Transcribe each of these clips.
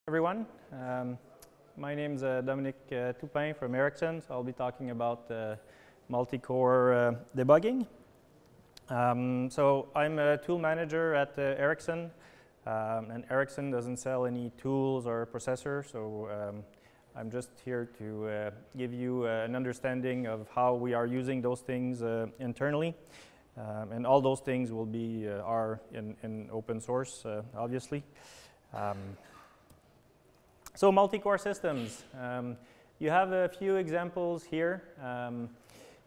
Everyone. My name is Dominique Toupin from Ericsson, so I'll be talking about multi-core debugging. So I'm a tool manager at Ericsson, and Ericsson doesn't sell any tools or processors, so I'm just here to give you an understanding of how we are using those things internally. And all those things will be are in open source, obviously. So multi-core systems. You have a few examples here.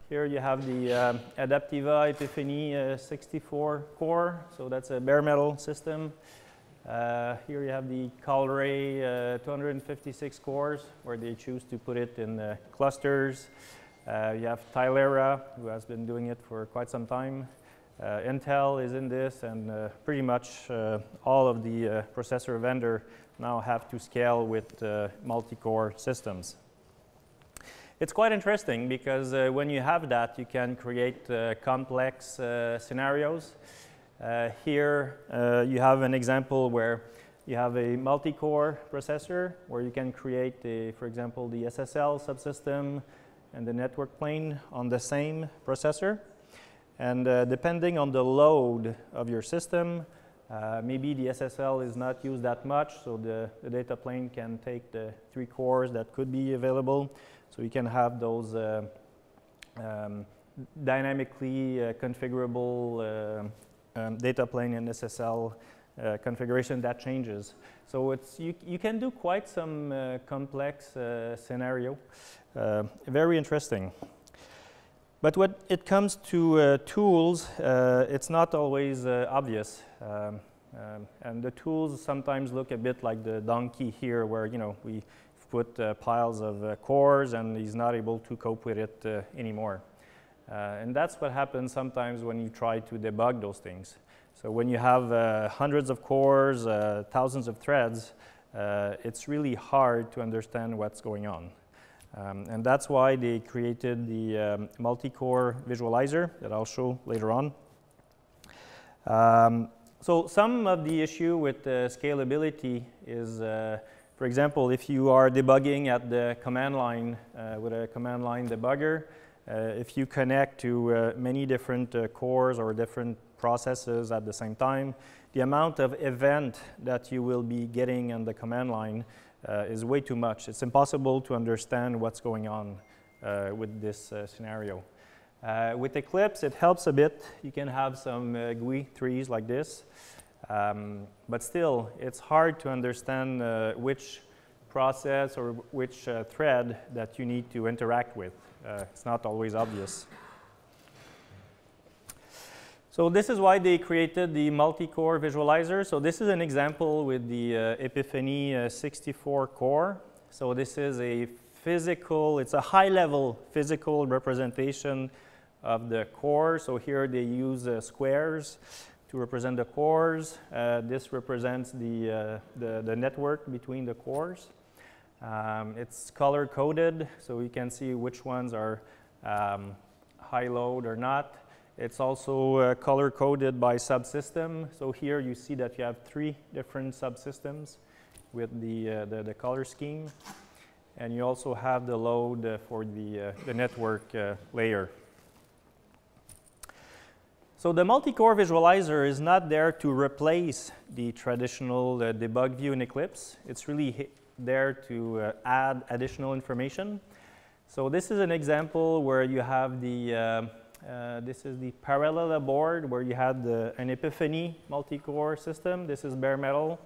Here you have the Adaptiva Epiphany 64 core, so that's a bare metal system. Here you have the Calray 256 cores, where they choose to put it in clusters. You have Tylera, who has been doing it for quite some time. Intel is in this, and pretty much all of the processor vendor now have to scale with multi-core systems. It's quite interesting because when you have that, you can create complex scenarios. Here you have an example where you have a multi-core processor where you can create, for example, the SSL subsystem and the network plane on the same processor. And depending on the load of your system, maybe the SSL is not used that much, so the data plane can take the 3 cores that could be available. So you can have those dynamically configurable data plane and SSL configuration that changes. So you can do quite some complex scenario. Very interesting. But when it comes to tools, it's not always obvious. And the tools sometimes look a bit like the donkey here, where we put piles of cores and he's not able to cope with it anymore. And that's what happens sometimes when you try to debug those things. So when you have hundreds of cores, thousands of threads, it's really hard to understand what's going on. And that's why they created the multi-core visualizer that I'll show later on. So some of the issue with scalability is, for example, if you are debugging at the command line with a command line debugger, if you connect to many different cores or different processes at the same time, the amount of event that you will be getting on the command line is way too much. It's impossible to understand what's going on with this scenario. With Eclipse, it helps a bit. You can have some GUI trees like this. But still, it's hard to understand which process or which thread that you need to interact with. It's not always obvious. So this is why they created the multi-core visualizer. So this is an example with the Epiphany 64 core. So this is a physical, it's a high-level physical representation of the core. So here they use squares to represent the cores. This represents the network between the cores. It's color-coded, so you can see which ones are high load or not. It's also color-coded by subsystem. So here you see that you have 3 different subsystems with the color scheme. And you also have the load for the network layer. So the multi-core visualizer is not there to replace the traditional debug view in Eclipse. It's really there to add additional information. So this is an example where you have the this is the parallel board where you had an Epiphany multi-core system. This is bare metal.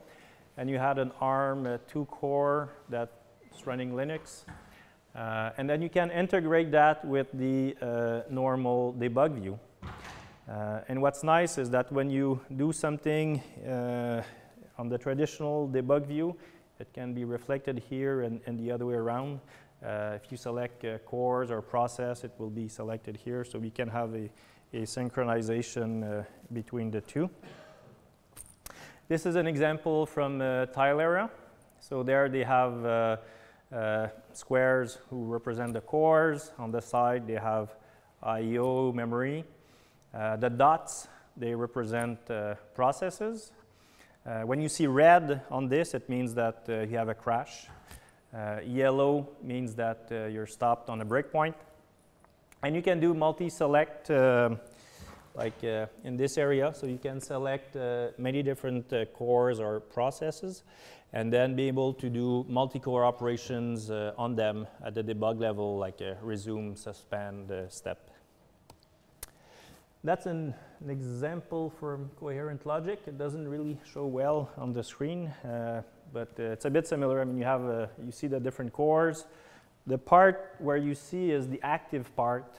And you had an ARM 2-core that's running Linux. And then you can integrate that with the normal debug view. And what's nice is that when you do something on the traditional debug view, it can be reflected here and the other way around. If you select cores or process, it will be selected here, so we can have a synchronization between the two. This is an example from Tylera. So there they have squares who represent the cores. On the side, they have I/O memory. The dots, they represent processes. When you see red on this, it means that you have a crash. Yellow means that you're stopped on a breakpoint. And you can do multi-select like in this area. So you can select many different cores or processes and then be able to do multi-core operations on them at the debug level, like a resume, suspend step. That's an example from coherent logic. It doesn't really show well on the screen, but it's a bit similar. I mean, you have you see the different cores. The part where you see is the active part,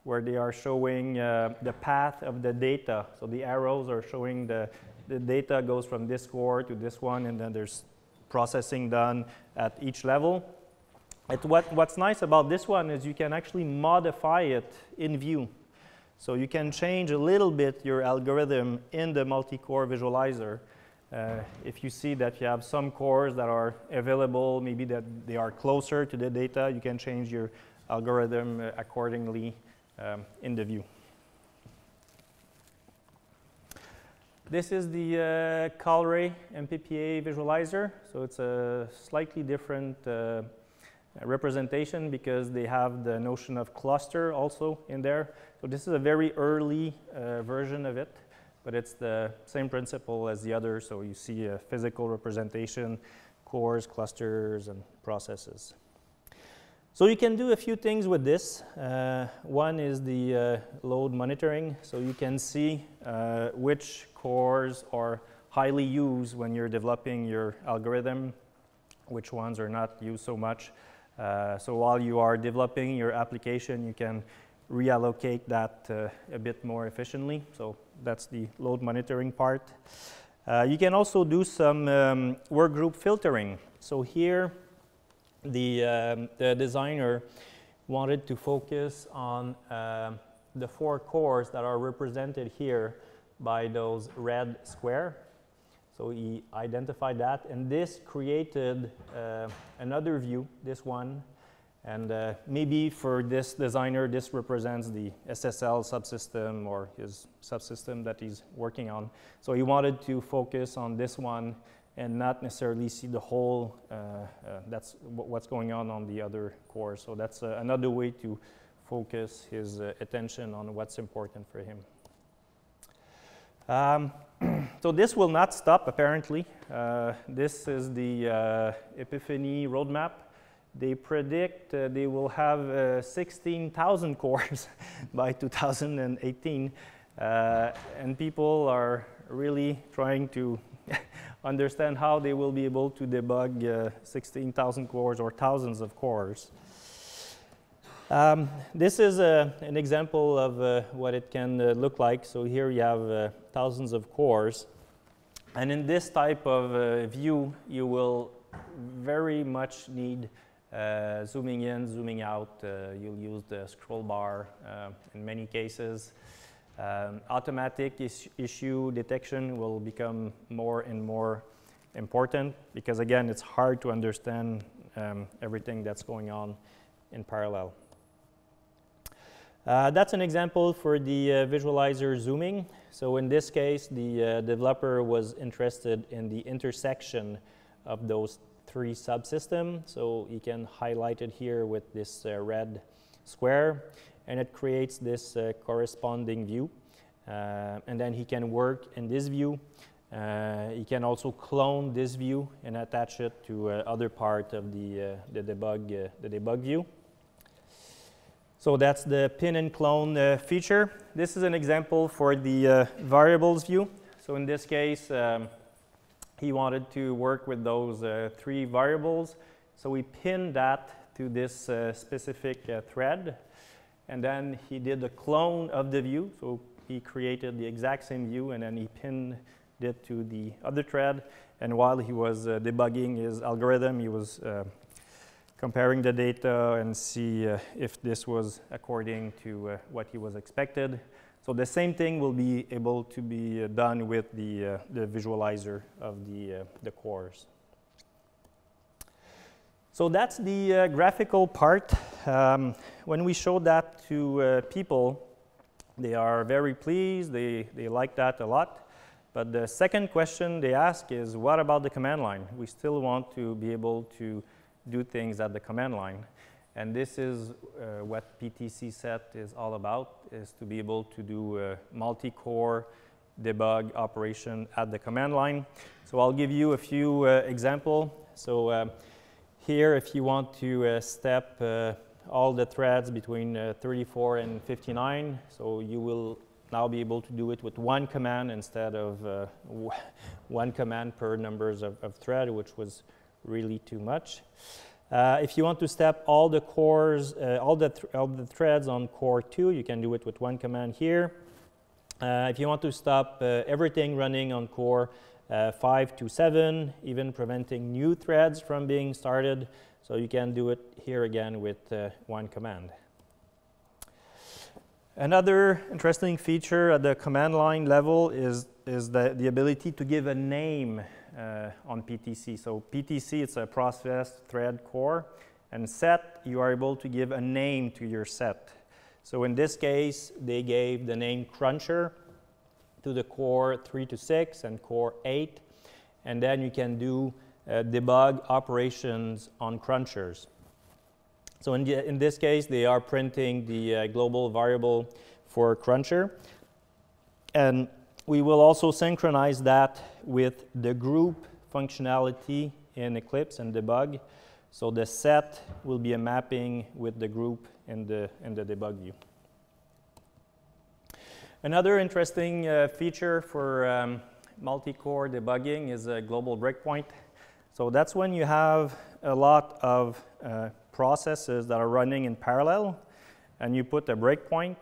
where they are showing the path of the data. So the arrows are showing the data goes from this core to this one, and then there's processing done at each level. What's nice about this one is you can actually modify it in view. So you can change a little bit your algorithm in the multi-core visualizer. If you see that you have some cores that are available, maybe that they are closer to the data, you can change your algorithm accordingly in the view. This is the Calray MPPA visualizer. So it's a slightly different representation because they have the notion of cluster also in there. So this is a very early version of it, but it's the same principle as the other. So you see a physical representation, cores, clusters, and processes. So you can do a few things with this. One is the load monitoring. So you can see which cores are highly used when you're developing your algorithm, which ones are not used so much. So while you are developing your application, you can reallocate that a bit more efficiently. So that's the load monitoring part. You can also do some workgroup filtering. So here, the designer wanted to focus on the 4 cores that are represented here by those red square. So he identified that, and this created another view, this one. And maybe for this designer, this represents the SSL subsystem or his subsystem that he's working on. So he wanted to focus on this one and not necessarily see the whole, that's what's going on the other cores. So that's another way to focus his attention on what's important for him. So this will not stop, apparently. This is the Epiphany roadmap. They predict they will have 16,000 cores by 2018. And people are really trying to understand how they will be able to debug 16,000 cores or thousands of cores. This is an example of what it can look like. So here you have thousands of cores. And in this type of view, you will very much need zooming in, zooming out. You'll use the scroll bar in many cases. Automatic issue detection will become more and more important because, again, it's hard to understand everything that's going on in parallel. That's an example for the visualizer zooming. So in this case, the developer was interested in the intersection of those 3 subsystems. So you can highlight it here with this red square, and it creates this corresponding view. And then he can work in this view. He can also clone this view and attach it to other part of the debug view. So that's the pin and clone feature. This is an example for the variables view. So in this case, he wanted to work with those 3 variables. So we pinned that to this specific thread. And then he did a clone of the view. So he created the exact same view, and then he pinned it to the other thread. And while he was debugging his algorithm, he was comparing the data and see if this was according to what he was expected. So the same thing will be able to be done with the visualizer of the cores. So that's the graphical part. When we show that to people, they are very pleased. They like that a lot. But the second question they ask is, what about the command line? We still want to be able to do things at the command line. And this is what PTC set is all about, is to be able to do multi-core debug operation at the command line. So I'll give you a few examples. So here, if you want to step all the threads between 34 and 59, so you will now be able to do it with one command instead of one command per numbers of thread, which was really too much. If you want to step all the cores, all the threads on core 2, you can do it with one command here. If you want to stop everything running on core 5 to 7, even preventing new threads from being started, so you can do it here again with one command. Another interesting feature at the command line level is the ability to give a name on PTC. So PTC, it's a process thread core, and set, you are able to give a name to your set. So in this case, they gave the name Cruncher to the core 3 to 6 and core 8, and then you can do debug operations on crunchers. So in this case, they are printing the global variable for cruncher. And we will also synchronize that with the group functionality in Eclipse and Debug. So the set will be a mapping with the group in the debug view. Another interesting feature for multi-core debugging is a global breakpoint. So that's when you have a lot of processes that are running in parallel, and you put a breakpoint.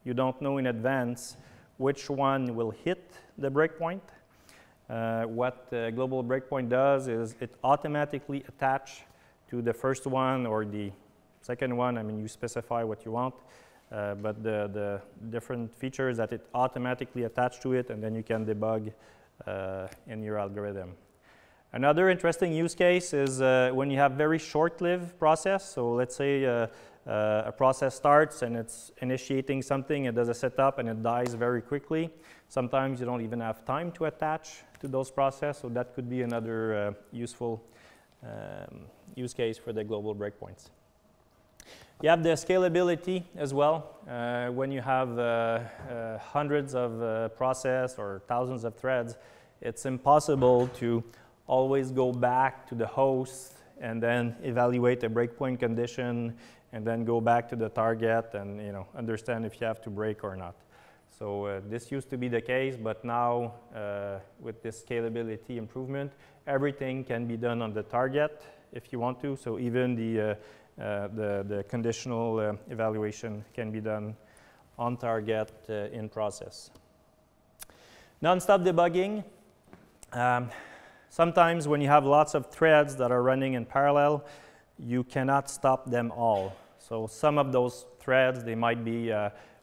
You don't know in advance which one will hit the breakpoint. What the global breakpoint does is it automatically attaches to the first one or the second one. I mean, you specify what you want, but the different features that it automatically attaches to it, and then you can debug in your algorithm. Another interesting use case is when you have very short-lived process. So let's say a process starts and it's initiating something, it does a setup and it dies very quickly. Sometimes you don't even have time to attach to those processes, so that could be another useful use case for the global breakpoints. You have the scalability as well. When you have hundreds of processes or thousands of threads, it's impossible to always go back to the host and then evaluate a breakpoint condition and then go back to the target and understand if you have to break or not. So this used to be the case, but now with this scalability improvement, everything can be done on the target if you want to. So even the conditional evaluation can be done on target in process. Non-stop debugging. Sometimes when you have lots of threads that are running in parallel, you cannot stop them all. So some of those threads, they might be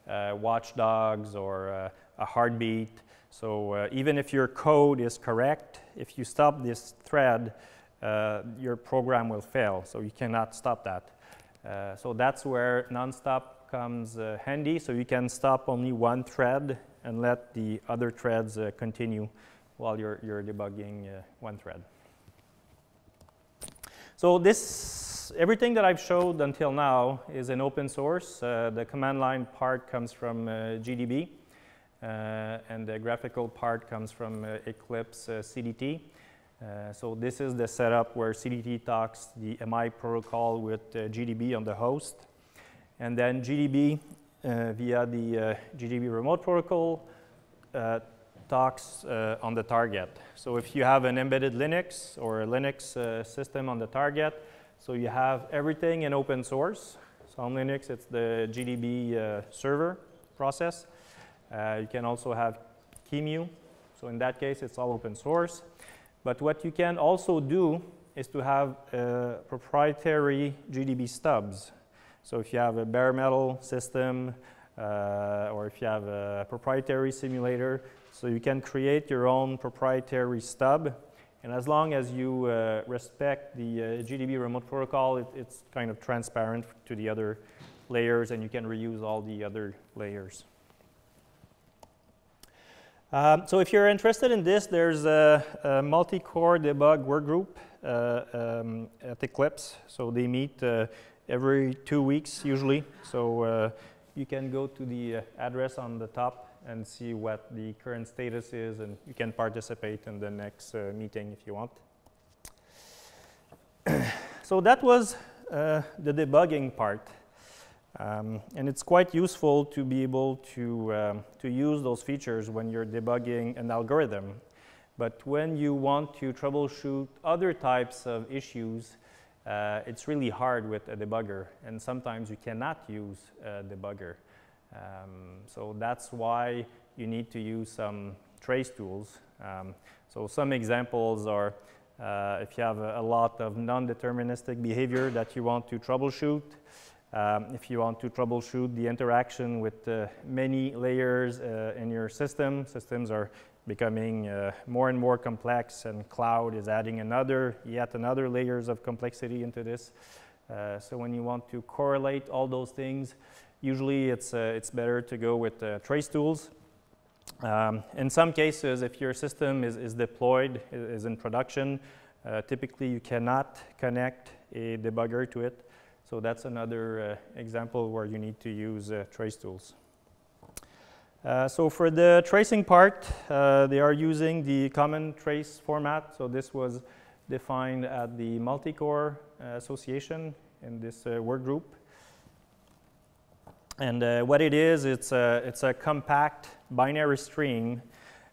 watchdogs or a heartbeat. So even if your code is correct, if you stop this thread, your program will fail. So you cannot stop that. So that's where non-stop comes handy. So you can stop only one thread and let the other threads continue while you're debugging one thread. So everything that I've showed until now is in open source. The command line part comes from GDB, and the graphical part comes from Eclipse CDT. So this is the setup where CDT talks the MI protocol with GDB on the host. And then GDB, via the GDB remote protocol, talks on the target. So if you have an embedded Linux or a Linux system on the target, so you have everything in open source. So on Linux, it's the GDB server process. You can also have QEMU. So in that case, it's all open source. But what you can also do is to have proprietary GDB stubs. So if you have a bare metal system or if you have a proprietary simulator, so you can create your own proprietary stub. And as long as you respect the GDB remote protocol, it's kind of transparent to the other layers, and you can reuse all the other layers. So if you're interested in this, there's a Multicore debug workgroup at Eclipse. So they meet every 2 weeks usually. So you can go to the address on the top and see what the current status is, and you can participate in the next meeting if you want. So that was the debugging part. And it's quite useful to be able to use those features when you're debugging an algorithm. But when you want to troubleshoot other types of issues, it's really hard with a debugger, and sometimes you cannot use a debugger. So that's why you need to use some trace tools. So some examples are if you have a lot of non-deterministic behavior that you want to troubleshoot, if you want to troubleshoot the interaction with many layers in your system. Systems are becoming more and more complex, and cloud is adding yet another layers of complexity into this. So when you want to correlate all those things, usually it's better to go with trace tools. In some cases, if your system is deployed, is in production, typically you cannot connect a debugger to it. So that's another example where you need to use trace tools. So for the tracing part, they are using the common trace format. So this was defined at the Multicore Association in this work group. And what it is, it's a compact binary string,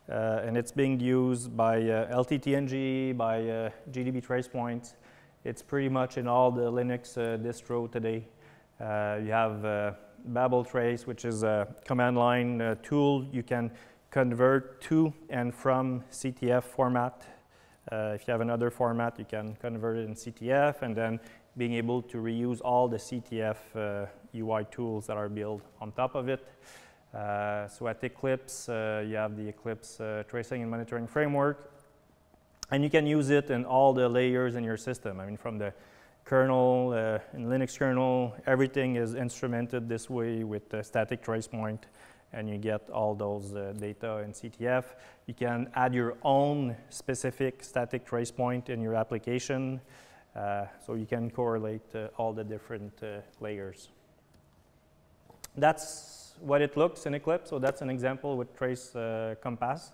and it's being used by LTTNG, by GDB tracepoints. It's pretty much in all the Linux distro today. You have Babel Trace, which is a command line tool. You can convert to and from CTF format. If you have another format, you can convert it in CTF, and then being able to reuse all the CTF UI tools that are built on top of it. So at Eclipse, you have the Eclipse Tracing and Monitoring Framework, and you can use it in all the layers in your system. I mean, from the kernel, in Linux kernel, everything is instrumented this way with the static trace point, and you get all those data in CTF. You can add your own specific static trace point in your application, so you can correlate all the different layers. That's what it looks in Eclipse, so that's an example with Trace Compass.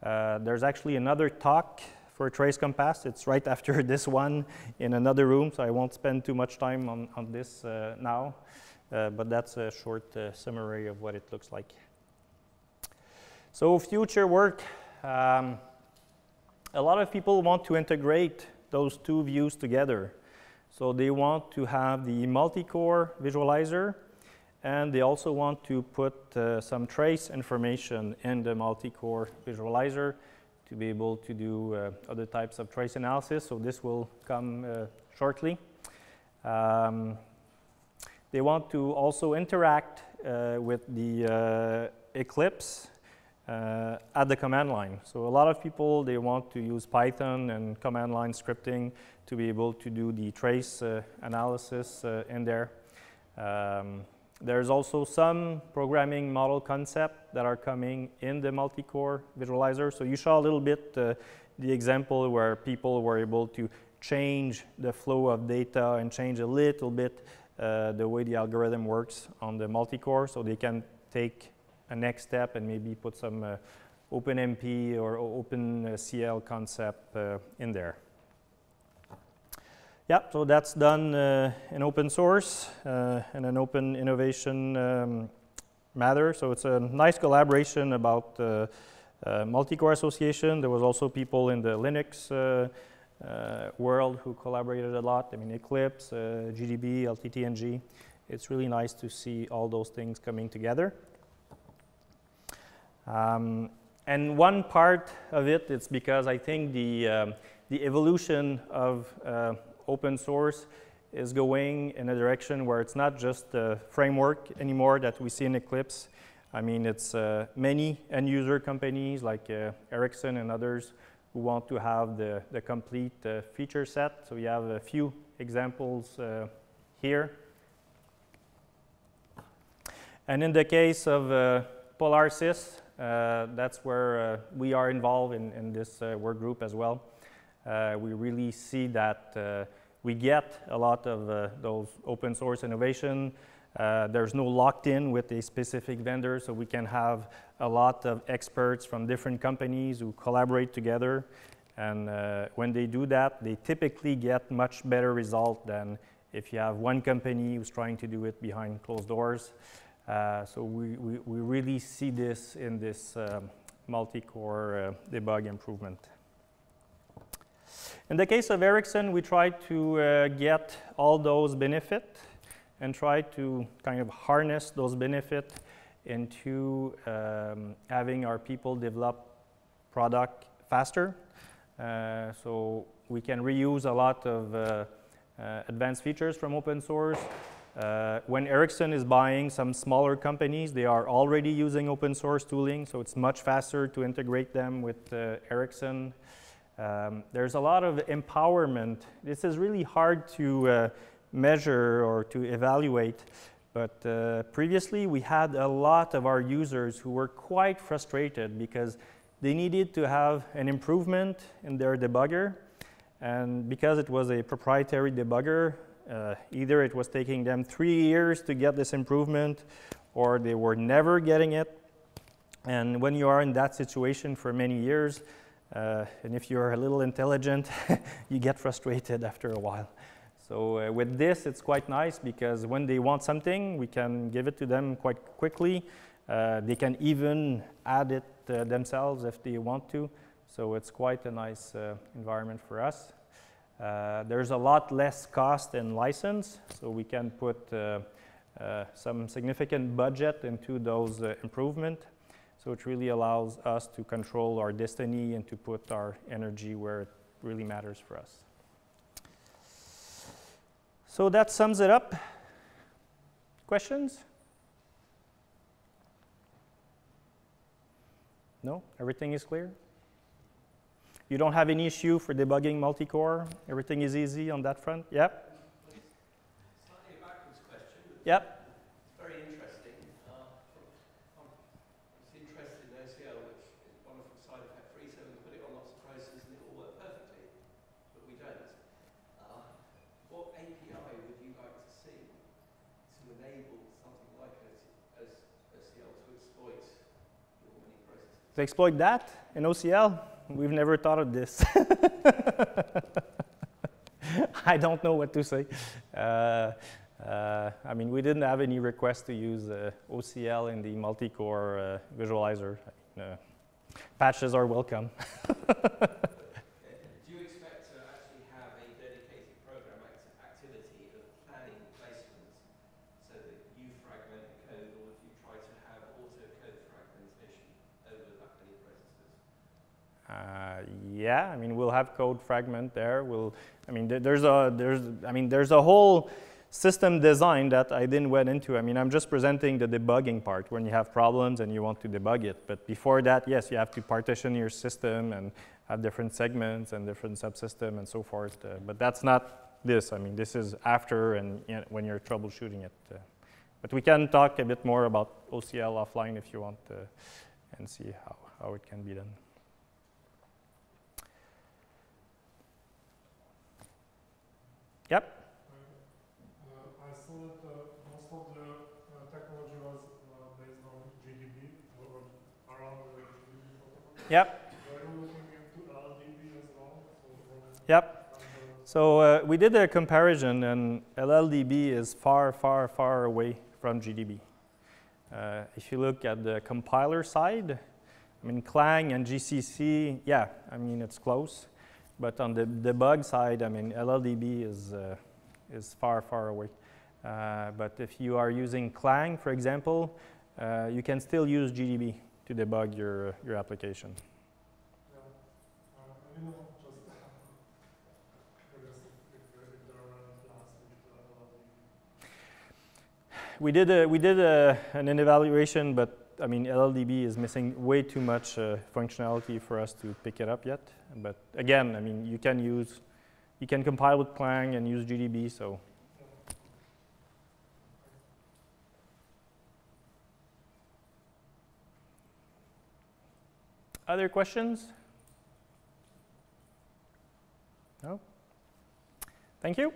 There's actually another talk for Trace Compass. It's right after this one in another room, so I won't spend too much time on this now, but that's a short summary of what it looks like. So future work, a lot of people want to integrate those two views together. So they want to have the multi-core visualizer, and they also want to put some trace information in the multi-core visualizer to be able to do other types of trace analysis. So this will come shortly. They want to also interact with the Eclipse at the command line. So a lot of people, they want to use Python and command line scripting to be able to do the trace analysis in there. There's also some programming model concept that are coming in the multi-core visualizer. So you saw a little bit the example where people were able to change the flow of data and change a little bit the way the algorithm works on the multi-core, so they can take a next step and maybe put some OpenMP or OpenCL concept in there. Yeah, so that's done in open source and an open innovation matter. So it's a nice collaboration about Multicore Association. There was also people in the Linux world who collaborated a lot. I mean, Eclipse, GDB, LTTNG. It's really nice to see all those things coming together. And one part of it, it's because I think the evolution of open source is going in a direction where it's not just a framework anymore that we see in Eclipse. I mean, it's many end-user companies like Ericsson and others who want to have the complete feature set. So we have a few examples here. And in the case of PolarSys, that's where we are involved in this work group as well. We really see that we get a lot of those open source innovation. There's no locked in with a specific vendor, so we can have a lot of experts from different companies who collaborate together. And when they do that, they typically get much better result than if you have one company who's trying to do it behind closed doors. So we really see this in this multi-core debug improvement. In the case of Ericsson, we try to get all those benefits and try to kind of harness those benefits into having our people develop product faster. So we can reuse a lot of advanced features from open source. When Ericsson is buying some smaller companies, they are already using open source tooling, so it's much faster to integrate them with Ericsson. There's a lot of empowerment. This is really hard to measure or to evaluate, but previously we had a lot of our users who were quite frustrated because they needed to have an improvement in their debugger, and because it was a proprietary debugger, either it was taking them 3 years to get this improvement or they were never getting it. And when you are in that situation for many years, and if you're a little intelligent, you get frustrated after a while. So with this, it's quite nice because when they want something, we can give it to them quite quickly. They can even add it themselves if they want to. So it's quite a nice environment for us. There's a lot less cost in license, so we can put some significant budget into those improvements. So it really allows us to control our destiny and to put our energy where it really matters for us. So that sums it up. Questions? No? Everything is clear? You don't have any issue for debugging multi-core? Everything is easy on that front? Yep. Slightly a backwards question. Yep. It's very interesting. I'm interested in OCL, which is wonderful side effect free, so we can put it on lots of processes and it will work perfectly, but we don't. What API would you like to see to enable something like OCL to exploit your many processes? To exploit that in OCL? We've never thought of this. I don't know what to say. I mean, we didn't have any requests to use OCL in the multi-core visualizer. Patches are welcome. Do you expect to actually have a dedicated program activity of planning placements so that you fragment the code, or if you try to have auto code fragmentation over that many processes? Yeah, I mean, we'll have code fragment there. There's a whole system design that I didn't went into. I mean, I'm just presenting the debugging part when you have problems and you want to debug it. But before that, yes, you have to partition your system and have different segments and different subsystems and so forth. But that's not this. I mean, this is after and when you're troubleshooting it. But we can talk a bit more about OCL offline if you want and see how it can be done. Yep. I saw that most of the technology was based on GDB or around the GDB protocol. Yep. Are you looking into LLDB as well? Yep. So we did a comparison, and LLDB is far, far, far away from GDB. If you look at the compiler side, I mean, Clang and GCC, yeah, I mean, it's close. But on the debug side, I mean, LLDB is far, far away. But if you are using Clang, for example, you can still use GDB to debug your application. Yeah. I know, just curious if there are plans with LLDB. We did an evaluation, but I mean, LLDB is missing way too much functionality for us to pick it up yet. But again, I mean, you can compile with Clang and use GDB, so. Other questions? No? Thank you.